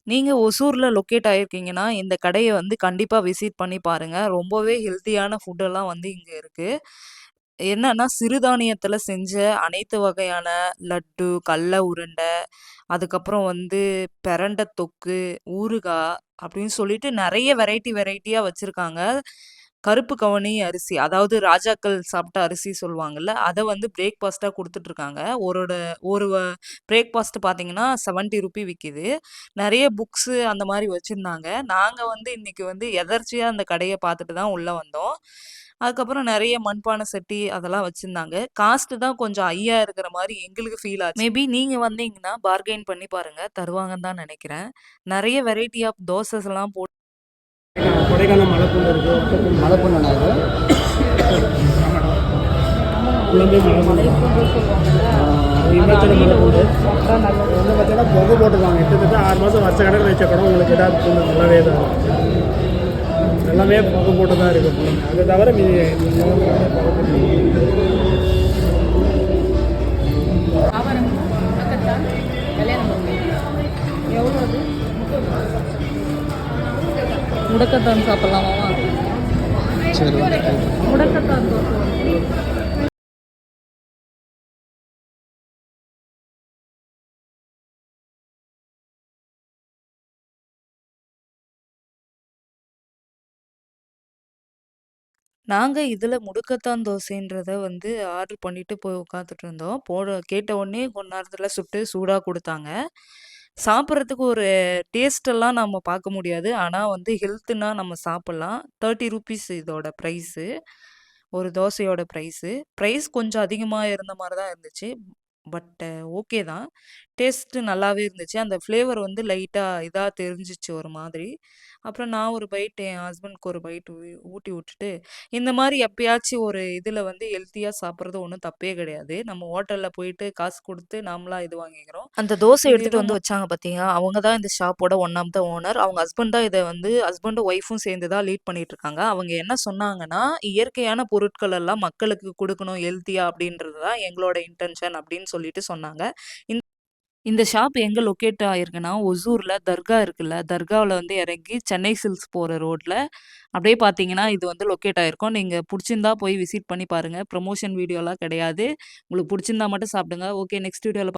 நீங்க ஒசூர்ல லொக்கேட் ஆயிருக்கீங்கன்னா, இந்த கடைய வந்து கண்டிப்பா விசிட் பண்ணி பாருங்க. ரொம்பவே ஹெல்த்தியான ஃபுட்டெல்லாம் வந்து இங்க இருக்கு. என்னன்னா, சிறுதானியத்துல செஞ்ச அனைத்து வகையான லட்டு, கடல உருண்டை, அதுக்கப்புறம் வந்து பிரண்ட தொக்கு, ஊறுகாய் அப்படின்னு சொல்லிட்டு நெறைய வெரைட்டியா வச்சிருக்காங்க. கருப்பு கவுனி அரிசி, அதாவது ராஜாக்கள் சாப்பிட்ட அரிசி சொல்லுவாங்கல்ல, அத வந்து பிரேக்ஃபாஸ்ட்டா குடுத்துட்டுருக்காங்க. ஒரு பிரேக்ஃபாஸ்ட் பார்த்தீங்கன்னா, ₹70 விக்கிது. நெறைய புக்ஸு அந்த மாரி வச்சிருந்தாங்க. நாங்க வந்து இன்னைக்கு வந்து எதர்ச்சியா அந்த கடைய பார்த்துட்டு தான் உள்ள வந்தோம். அதுக்கப்புறம் நெறைய மண்பானை சட்டி அதெல்லாம் வச்சிருந்தாங்க. காஸ்ட் தான் கொஞ்சம் ஹையா இருக்கிற மாரி எங்களுக்கு ஃபீல் ஆச்சு. மேபி நீங்க வந்தீங்கன்னா, பார்கெயின் பண்ணி பாருங்க. தருவாங்கன்னு தான் நெனைக்கிறேன். நெறைய வெரைட்டி ஆஃப் தோசஸ்லாம் போட்டு கொடைக்கானல் மலைப்பூண்டு இருக்குது, மலைப்பூண்டு அது குழந்தை மலைப்பூண்டு சொல்லுவாங்கல்ல, இமாச்சல மலைப்பூண்டு சாப்பிட்டா நல்லது. வந்து பார்த்தீங்கன்னா புகை போட்டுருவாங்க. கிட்டத்தட்ட 6 மாதம் வருஷ கணக்கில் வச்ச படம் உங்களுக்கு ஏதாவது பூண்டு நல்லாவே தான் எல்லாமே புகை போட்டு தான் இருக்குது. அதை தவிர மீதி எவ்வளோ அது? முடக்கத்தான் சாப்பிடலாமா? சரி முடக்கத்தான் தோசை வந்து நாங்க இதுல முடக்கத்தான் தோசைன்றத வந்து ஆர்டர் பண்ணிட்டு போய் உட்காந்துட்டு இருந்தோம். கேட்ட உடனே கொஞ்ச நேரத்துல சுட்டு சூடா குடுத்தாங்க. சாப்பிடுறதுக்கு ஒரு டேஸ்ட் எல்லாம் நம்ம பார்க்க முடியாது. ஆனா வந்து ஹெல்த்னா நம்ம சாப்பிடலாம். ₹30 இதோட பிரைஸு. ஒரு தோசையோட பிரைஸு. பிரைஸ் கொஞ்சம் அதிகமா இருந்த மாரி தான் இருந்துச்சு. பட் ஓகே தான். டேஸ்ட்டு நல்லாவே இருந்துச்சு. அந்த ஃப்ளேவர் வந்து லைட்டா இதா தெரிஞ்சுச்சு ஒரு மாதிரி. அப்புறம் நான் ஒரு பைட் என் ஹஸ்பண்ட்க்கு ஒரு பைட் ஊட்டி விட்டுட்டு, இந்த மாரி எப்பயாச்சும் ஒரு இதுல வந்து ஹெல்த்தியா சாப்பிடுறது ஒண்ணும் தப்பே கிடையாது. நம்ம ஹோட்டல்ல போயிட்டு காசு குடுத்து நாமளா இது வாங்கிக்கிறோம். அந்த தோசை இது எடுத்துட்டு ஏதோ வந்து வச்சாங்க பார்த்தீங்களா, அவங்க தான் இந்த ஷாப்போட ஒன் ஆஃப் த ஓனர். அவங்க ஹஸ்பண்ட் தான் இத வந்து ஹஸ்பண்டும் ஒய்ஃபும் சேர்ந்து தான் லீட் பண்ணிட்டு இருக்காங்க. அவங்க என்ன சொன்னாங்கன்னா, இயற்கையான பொருட்கள் எல்லாம் மக்களுக்கு குடுக்கணும் ஹெல்த்தியா அப்படின்றது தான் எங்களோட இன்டென்ஷன் அப்படின்னு சொல்லிட்டு சொன்னாங்க. இந்த இந்த ஷாப் எங்க லொக்கேட் ஆயிருக்குன்னா, ஒசூர்ல தர்கா இருக்குல்ல, தர்காவுல வந்து இறங்கி சென்னை சில்க்ஸ் போற ரோட்ல அப்படியே பார்த்தீங்கன்னா, இது வந்து லொக்கேட் ஆயிருக்கும். நீங்க புடிச்சிருந்தா போய் விசிட் பண்ணி பாருங்க. ப்ரமோஷன் வீடியோலாம் கிடையாது. உங்களுக்கு புடிச்சிருந்தா மட்டும் சாப்பிடுங்க. ஓகே, நெக்ஸ்ட் வீடியோல